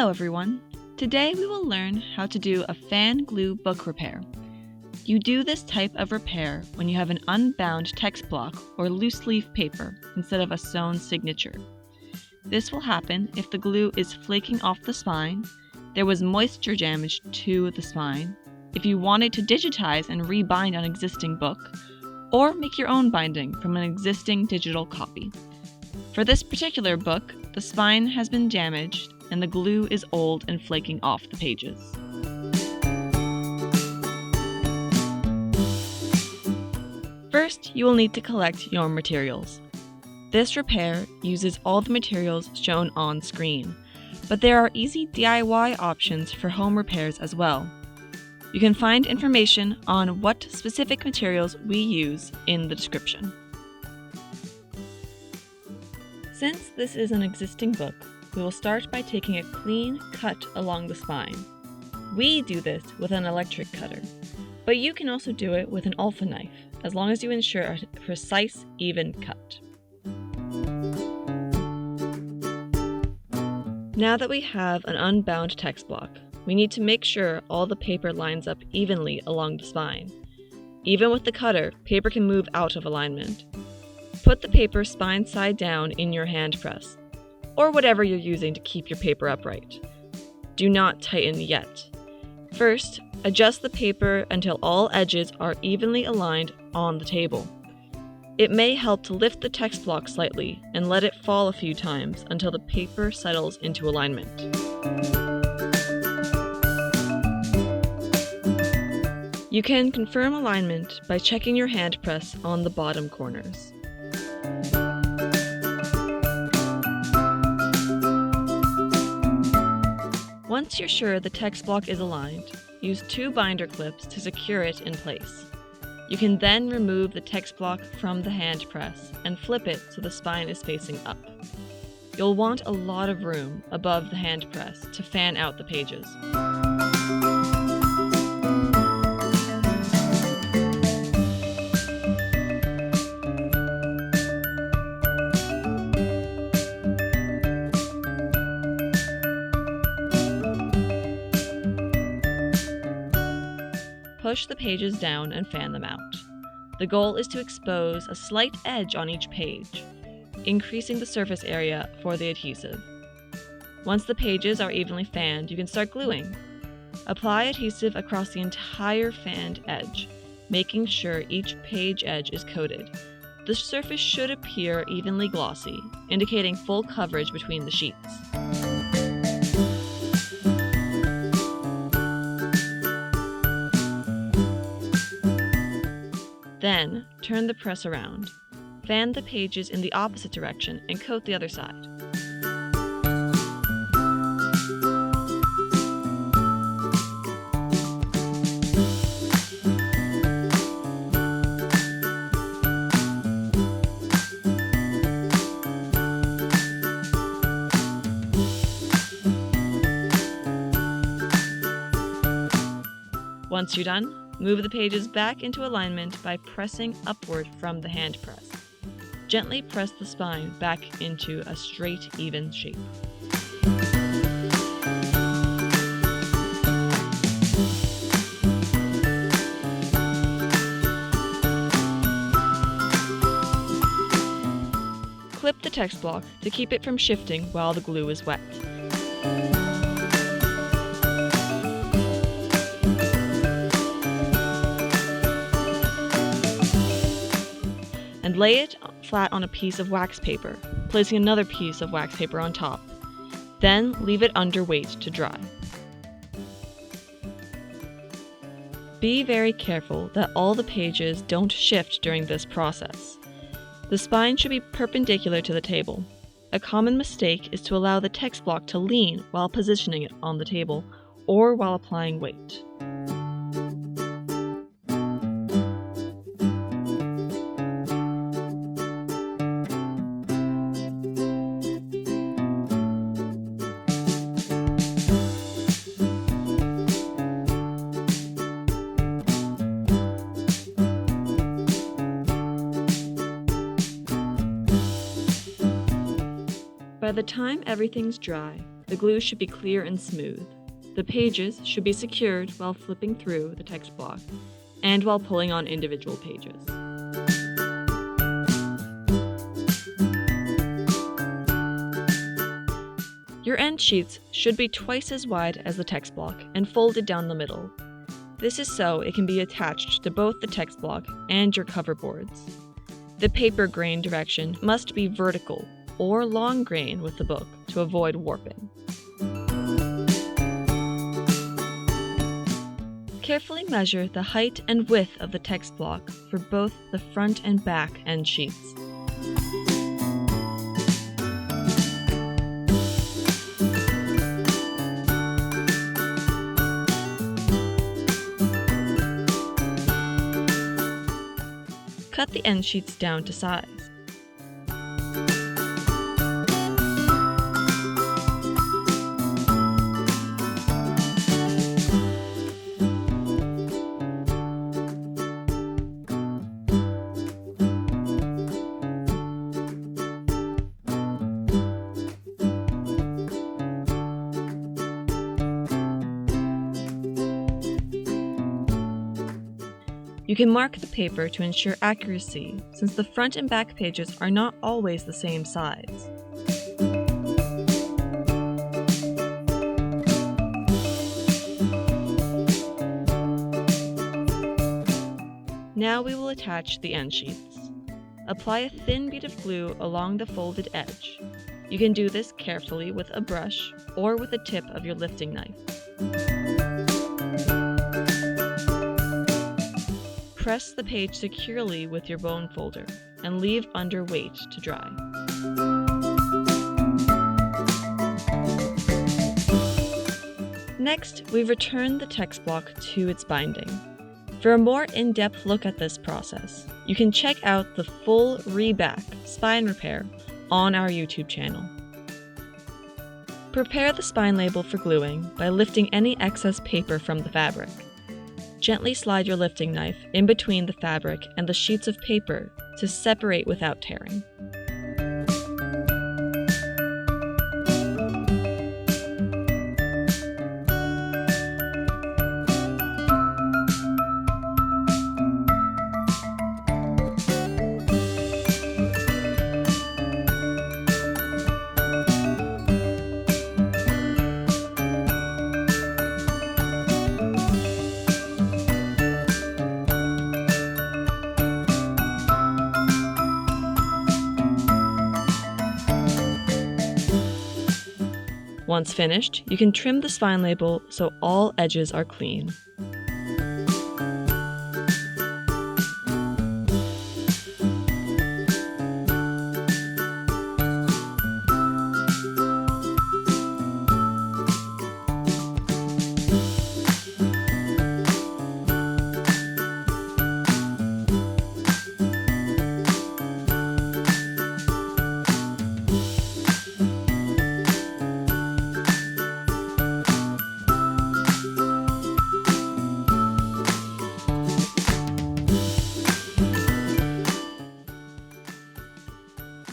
Hello everyone! Today we will learn how to do a fan glue book repair. You do this type of repair when you have an unbound text block or loose leaf paper instead of a sewn signature. This will happen if the glue is flaking off the spine, there was moisture damage to the spine, if you wanted to digitize and rebind an existing book, or make your own binding from an existing digital copy. For this particular book, the spine has been damaged and the glue is old and flaking off the pages. First, you will need to collect your materials. This repair uses all the materials shown on screen, but there are easy DIY options for home repairs as well. You can find information on what specific materials we use in the description. Since this is an existing book, we will start by taking a clean cut along the spine. We do this with an electric cutter, but you can also do it with an alpha knife, as long as you ensure a precise, even cut. Now that we have an unbound text block, we need to make sure all the paper lines up evenly along the spine. Even with the cutter, paper can move out of alignment. Put the paper spine side down in your hand press, or whatever you're using to keep your paper upright. Do not tighten yet. First, adjust the paper until all edges are evenly aligned on the table. It may help to lift the text block slightly and let it fall a few times until the paper settles into alignment. You can confirm alignment by checking your hand press on the bottom corners. Once you're sure the text block is aligned, use 2 binder clips to secure it in place. You can then remove the text block from the hand press and flip it so the spine is facing up. You'll want a lot of room above the hand press to fan out the pages. Push the pages down and fan them out. The goal is to expose a slight edge on each page, increasing the surface area for the adhesive. Once the pages are evenly fanned, you can start gluing. Apply adhesive across the entire fanned edge, making sure each page edge is coated. The surface should appear evenly glossy, indicating full coverage between the sheets. Then, turn the press around. Fan the pages in the opposite direction and coat the other side. Once you're done, move the pages back into alignment by pressing upward from the hand press. Gently press the spine back into a straight, even shape. Clip the text block to keep it from shifting while the glue is wet. And lay it flat on a piece of wax paper, placing another piece of wax paper on top. Then leave it under weight to dry. Be very careful that all the pages don't shift during this process. The spine should be perpendicular to the table. A common mistake is to allow the text block to lean while positioning it on the table or while applying weight. By the time everything's dry, the glue should be clear and smooth. The pages should be secured while flipping through the text block and while pulling on individual pages. Your end sheets should be twice as wide as the text block and folded down the middle. This is so it can be attached to both the text block and your cover boards. The paper grain direction must be vertical or long grain with the book to avoid warping. Carefully measure the height and width of the text block for both the front and back end sheets. Cut the end sheets down to size. You can mark the paper to ensure accuracy, since the front and back pages are not always the same size. Now we will attach the end sheets. Apply a thin bead of glue along the folded edge. You can do this carefully with a brush or with the tip of your lifting knife. Press the page securely with your bone folder and leave under weight to dry. Next, we return the text block to its binding. For a more in-depth look at this process, you can check out the full reback spine repair on our YouTube channel. Prepare the spine label for gluing by lifting any excess paper from the fabric. Gently slide your lifting knife in between the fabric and the sheets of paper to separate without tearing. Once finished, you can trim the spine label so all edges are clean.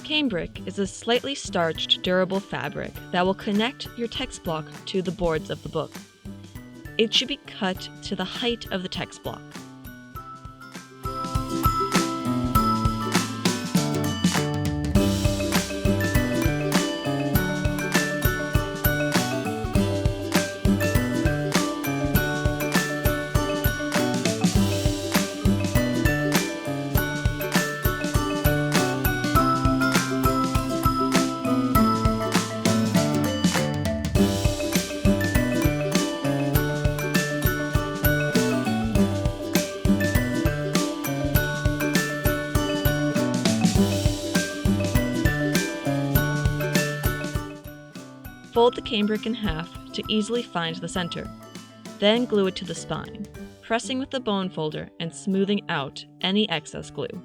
Cambric is a slightly starched, durable fabric that will connect your text block to the boards of the book. It should be cut to the height of the text block. Fold the cambric in half to easily find the center. Then glue it to the spine, pressing with the bone folder and smoothing out any excess glue.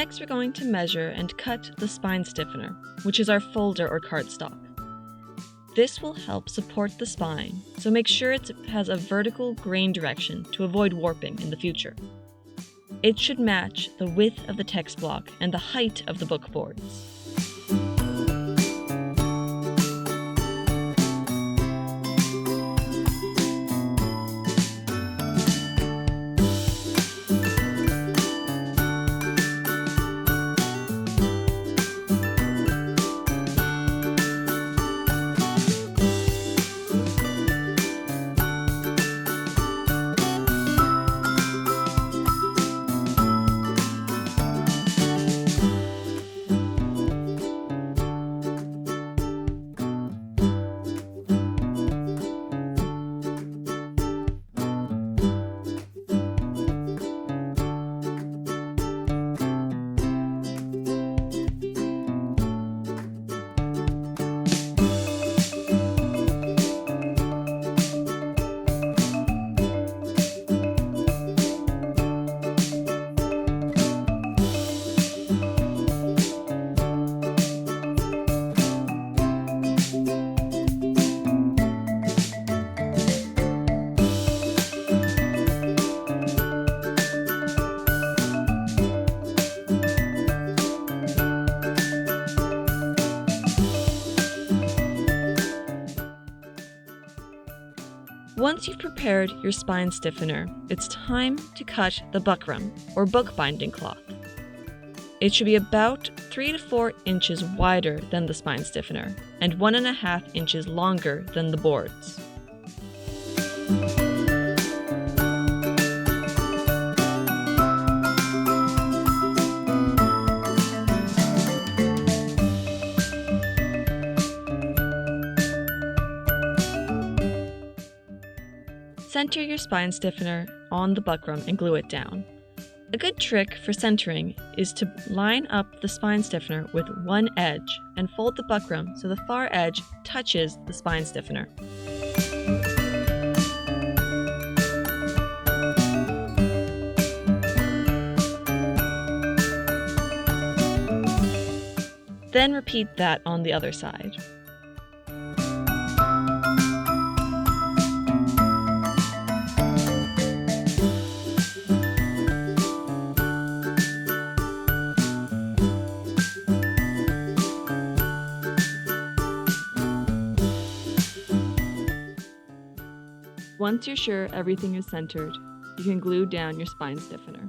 Next, we're going to measure and cut the spine stiffener, which is our folder or cardstock. This will help support the spine, so make sure it has a vertical grain direction to avoid warping in the future. It should match the width of the text block and the height of the book boards. Once you've prepared your spine stiffener, it's time to cut the buckram, or bookbinding cloth. It should be about 3 to 4 inches wider than the spine stiffener, and 1.5 inches longer than the boards. Center your spine stiffener on the buckram and glue it down. A good trick for centering is to line up the spine stiffener with one edge and fold the buckram so the far edge touches the spine stiffener. Then repeat that on the other side. Once you're sure everything is centered, you can glue down your spine stiffener.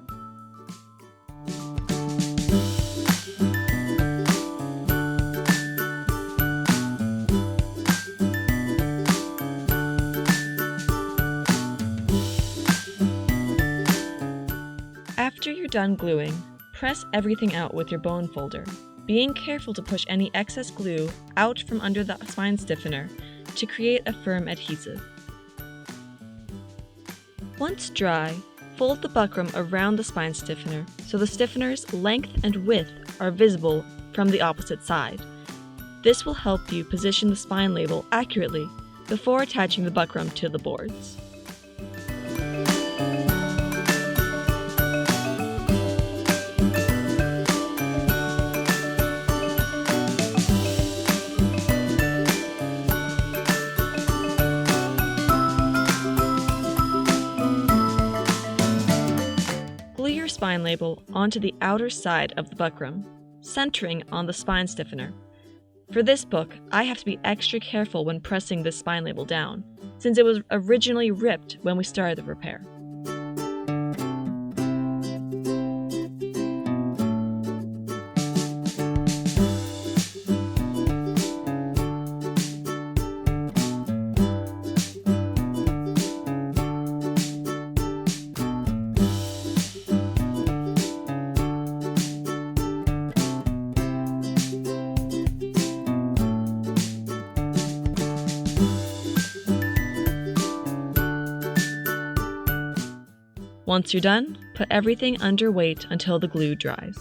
After you're done gluing, press everything out with your bone folder, being careful to push any excess glue out from under the spine stiffener to create a firm adhesive. Once dry, fold the buckram around the spine stiffener so the stiffener's length and width are visible from the opposite side. This will help you position the spine label accurately before attaching the buckram to the boards. Glue your spine label onto the outer side of the buckram, centering on the spine stiffener. For this book, I have to be extra careful when pressing this spine label down, since it was originally ripped when we started the repair. Once you're done, put everything under weight until the glue dries.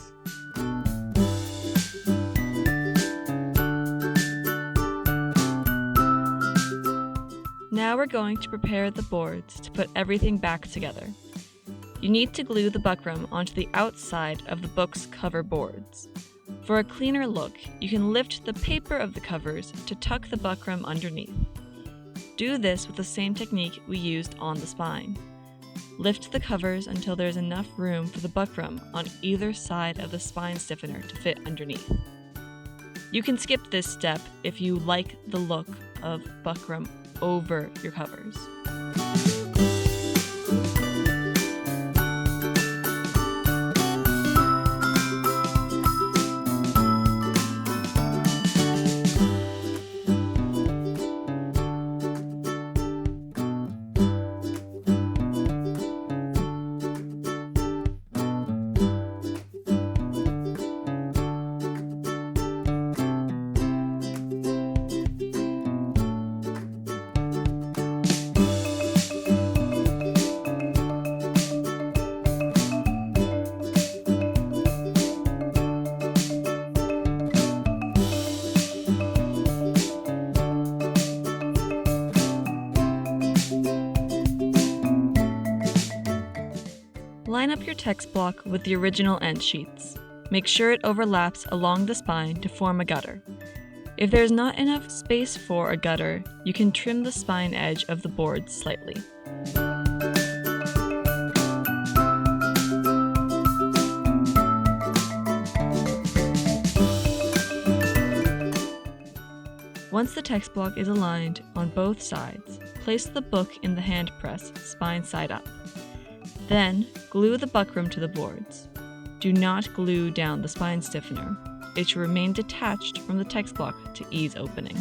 Now we're going to prepare the boards to put everything back together. you need to glue the buckram onto the outside of the book's cover boards. For a cleaner look, you can lift the paper of the covers to tuck the buckram underneath. Do this with the same technique we used on the spine. Lift the covers until there is enough room for the buckram on either side of the spine stiffener to fit underneath. You can skip this step if you like the look of buckram over your covers. Line up your text block with the original end sheets. Make sure it overlaps along the spine to form a gutter. If there is not enough space for a gutter, you can trim the spine edge of the board slightly. Once the text block is aligned on both sides, place the book in the hand press, spine side up. Then, glue the buckram to the boards. Do not glue down the spine stiffener. It should remain detached from the text block to ease opening.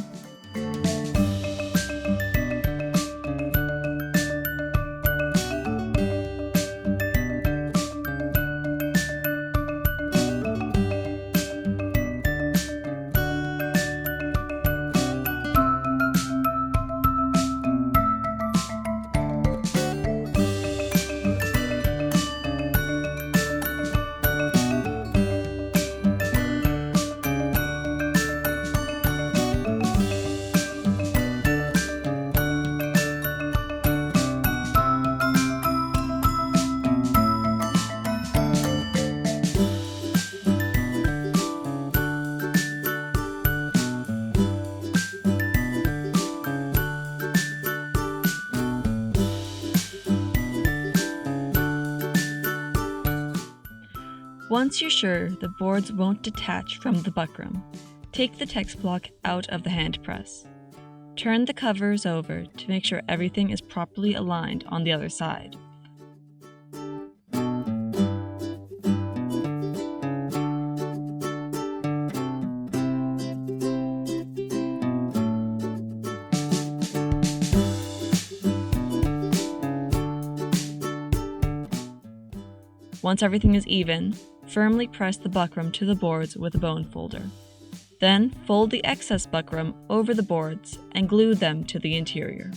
Once you're sure the boards won't detach from the buckram, take the text block out of the hand press. Turn the covers over to make sure everything is properly aligned on the other side. Once everything is even, firmly press the buckram to the boards with a bone folder. Then fold the excess buckram over the boards and glue them to the interior.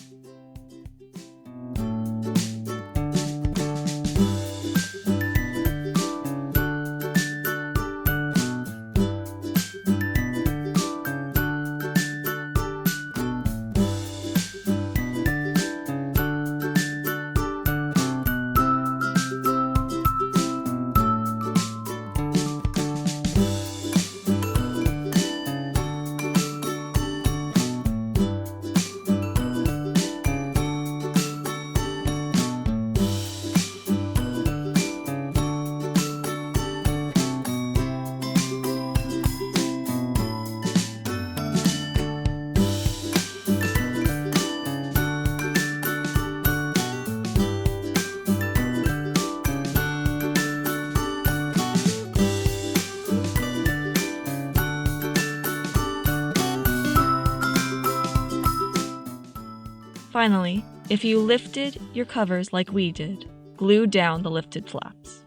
Finally, if you lifted your covers like we did, glue down the lifted flaps.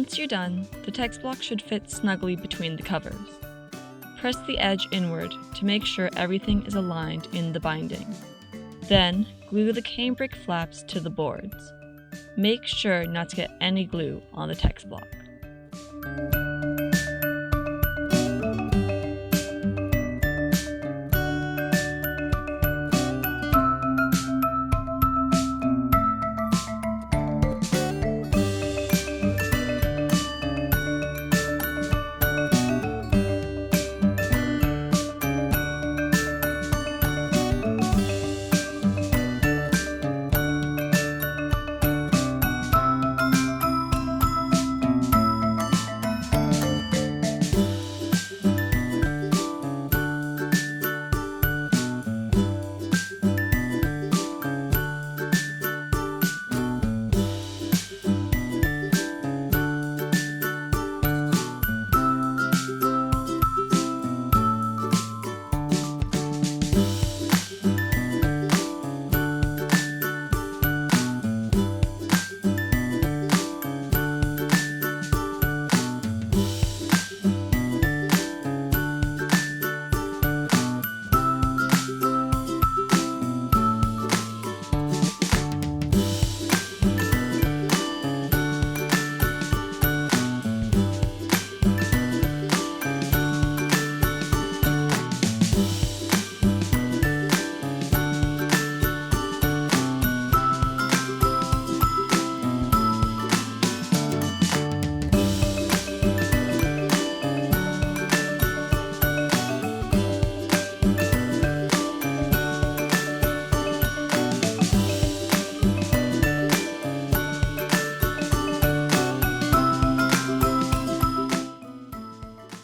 Once you're done, the text block should fit snugly between the covers. Press the edge inward to make sure everything is aligned in the binding. Then, glue the cambric flaps to the boards. Make sure not to get any glue on the text block.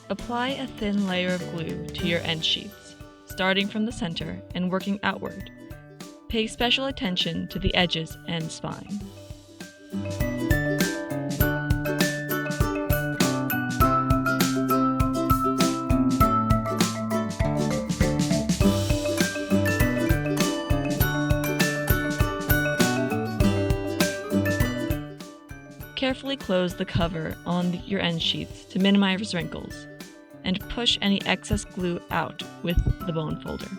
Apply a thin layer of glue to your end sheets, starting from the center and working outward. Pay special attention to the edges and spine. Carefully close the cover on your end sheets to minimize wrinkles, and push any excess glue out with the bone folder.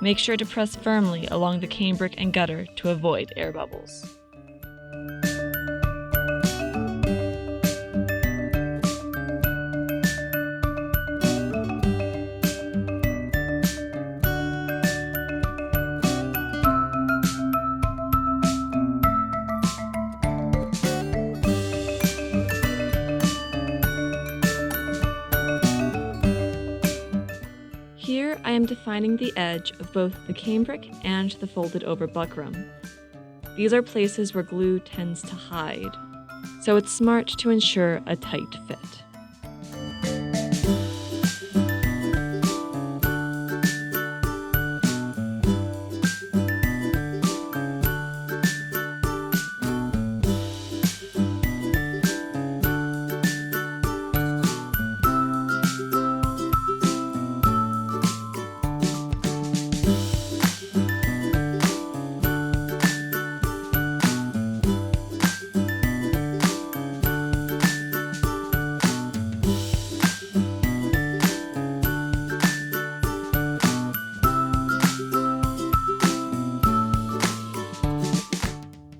Make sure to press firmly along the cambric and gutter to avoid air bubbles. Here I am defining the edge of both the cambric and the folded over buckram. These are places where glue tends to hide, so it's smart to ensure a tight fit.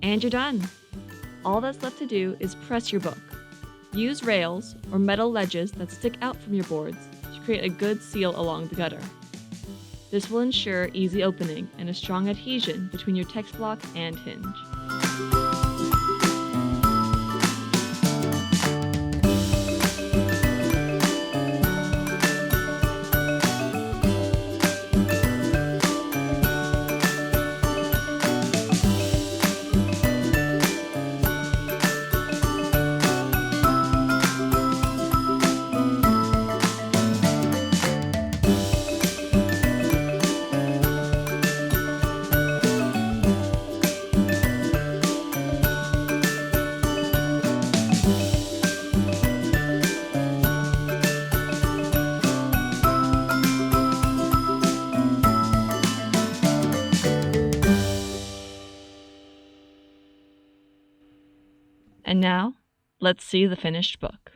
And you're done! All that's left to do is press your book. Use rails or metal ledges that stick out from your boards to create a good seal along the gutter. This will ensure easy opening and a strong adhesion between your text block and hinge. And now, Let's see the finished book.